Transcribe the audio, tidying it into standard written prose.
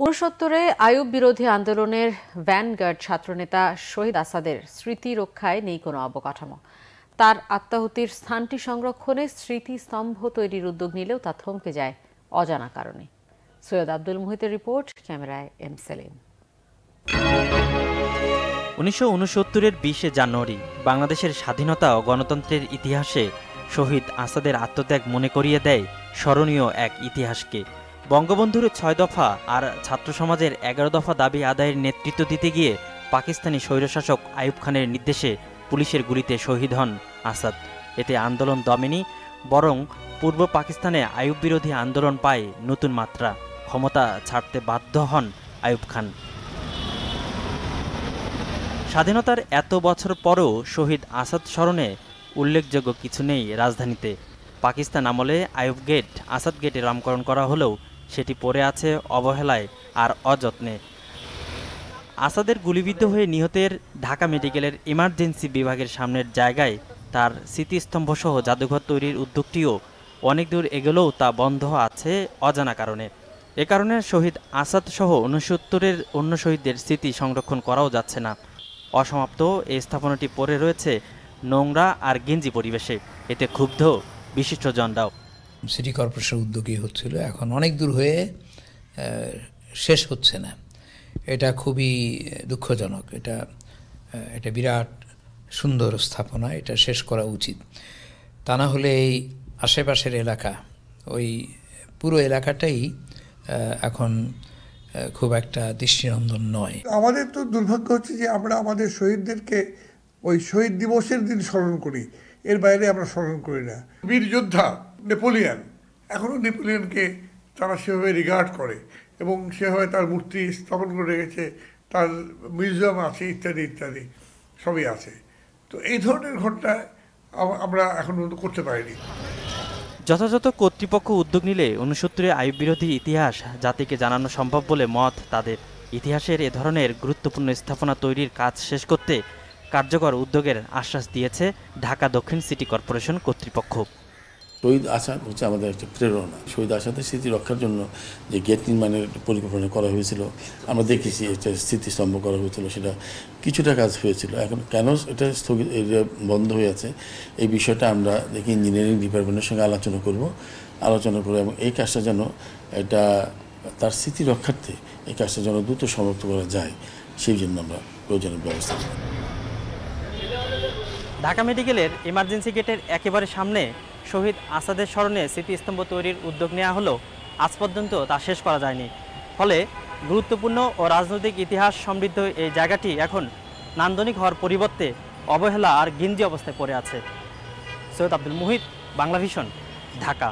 ঊনসত্তরে আইয়ুব বিরোধী আন্দোলনের ভ্যানগার্ড ছাত্রনেতা শহীদ আসাদের স্মৃতি রক্ষায় নেই কোনো অবকাঠামো। তার আত্মাহুতির স্থানটি সংরক্ষণে স্মৃতিস্তম্ভ তৈরির উদ্যোগ নিলেও তা থমকে যায় অজানা কারণে। সৈয়দ আব্দুল মুহিতের রিপোর্ট, ক্যামেরায় এম সেলিম। 1969-এর 20 জানুয়ারি বাংলাদেশের স্বাধীনতা ও গণতন্ত্রের ইতিহাসে শহীদ আসাদের আত্মত্যাগ মনে করিয়ে দেয় স্মরণীয় এক ইতিহাসকে। বঙ্গবন্ধুর 6 দফা আর ছাত্র সমাজের 11 দফা দাবি আদায়ের নেতৃত্ব দিতে গিয়ে পাকিস্তানি স্বৈরশাসক আইয়ুব খানের নির্দেশে পুলিশের গুলিতে শহীদ হন আসাদ। এতে আন্দোলন দমেনি, বরং পূর্ব পাকিস্তানে আইয়ুব বিরোধী আন্দোলন পায় নতুন মাত্রা। ক্ষমতা ছাড়তে বাধ্য হন আইয়ুব খান। স্বাধীনতার এত বছর পরও শহীদ আসাদ স্মরণে উল্লেখযোগ্য কিছু নেই রাজধানীতে। পাকিস্তান আমলে আইয়ুব গেট আসাদ গেটে নামকরণ করা হলেও সেটি পড়ে আছে অবহেলায় আর অযত্নে। আসাদের গুলিবিদ্ধ হয়ে নিহতের ঢাকা মেডিকেলের ইমার্জেন্সি বিভাগের সামনের জায়গায় তার স্মৃতিস্তম্ভসহ জাদুঘর তৈরির উদ্যোগটিও অনেক দূর এগোলেও তা বন্ধ আছে অজানা কারণে। এ কারণে শহীদ আসাদ সহ 69-এর অন্য শহীদদের স্মৃতি সংরক্ষণ করাও যাচ্ছে না। অসমাপ্ত এই স্থাপনাটি পড়ে রয়েছে নোংরা আর গেঞ্জি পরিবেশে। এতে ক্ষুব্ধ বিশিষ্টজনরাও। সিটি কর্পোরেশনের উদ্যোগী হচ্ছিল, এখন অনেক দূর হয়ে শেষ হচ্ছে না। এটা খুবই দুঃখজনক। এটা বিরাট সুন্দর স্থাপনা, এটা শেষ করা উচিত। তা না হলে এই আশেপাশের এলাকা, ওই পুরো এলাকাটাই এখন খুব একটা দৃষ্টিনন্দন নয়। আমাদের তো দুর্ভাগ্য হচ্ছে যে আমরা আমাদের শহীদদেরকে ওই শহীদ দিবসের দিন স্মরণ করি, এর বাইরে আমরা স্মরণ করি না। বীর যোদ্ধা নেপোলিয়ন, এখনও নেপোলিয়নকে তারা সেভাবে রিগার্ড করে এবং সেভাবে তার মূর্তি স্থাপন করে রেখেছে, তার মিউজিয়াম আছে, ইত্যাদি ইত্যাদি সবই আছে। তো এই ধরনের ঘটনা আমরা এখন পর্যন্ত করতে পারিনি। যথাযথ কর্তৃপক্ষ উদ্যোগ নিলে 69-এ আইয়ুব বিরোধী ইতিহাস জাতিকে জানানো সম্ভব বলে মত তাদের। ইতিহাসের এ ধরনের গুরুত্বপূর্ণ স্থাপনা তৈরির কাজ শেষ করতে কার্যকর উদ্যোগের আশ্বাস দিয়েছে ঢাকা দক্ষিণ সিটি কর্পোরেশন কর্তৃপক্ষ। শহীদ আসাদ হচ্ছে আমাদের একটা প্রেরণা। শহীদ আসাদের স্মৃতি রক্ষার জন্য যে গেট নির্মাণের পরিকল্পনা করা হয়েছিল, আমরা দেখেছি একটা স্মৃতিস্তম্ভ করা হয়েছিল, সেটা কিছুটা কাজ হয়েছিল। এখন কেন এটা স্থগিত বন্ধ হয়ে আছে এই বিষয়টা আমরা দেখি ইঞ্জিনিয়ারিং ডিপার্টমেন্টের সঙ্গে আলোচনা করব এবং এই কাজটা যেন এটা তার স্মৃতি রক্ষার্থে এই কাজটা যেন দ্রুত সমাপ্ত করা যায়, সেই জন্য আমরা প্রয়োজনীয় ব্যবস্থা নেব। ঢাকা মেডিকেলের ইমার্জেন্সি গেটের একেবারে সামনে শহীদ আসাদের স্মরণে স্মৃতিস্তম্ভ তৈরির উদ্যোগ নেওয়া হলেও আজ পর্যন্ত তা শেষ করা যায়নি। ফলে গুরুত্বপূর্ণ ও রাজনৈতিক ইতিহাস সমৃদ্ধ এই জায়গাটি এখন নান্দনিক হওয়ার পরিবর্তে অবহেলা আর গেঞ্জি অবস্থায় পড়ে আছে। সৈয়দ আব্দুল মুহিত, বাংলা ভিশন, ঢাকা।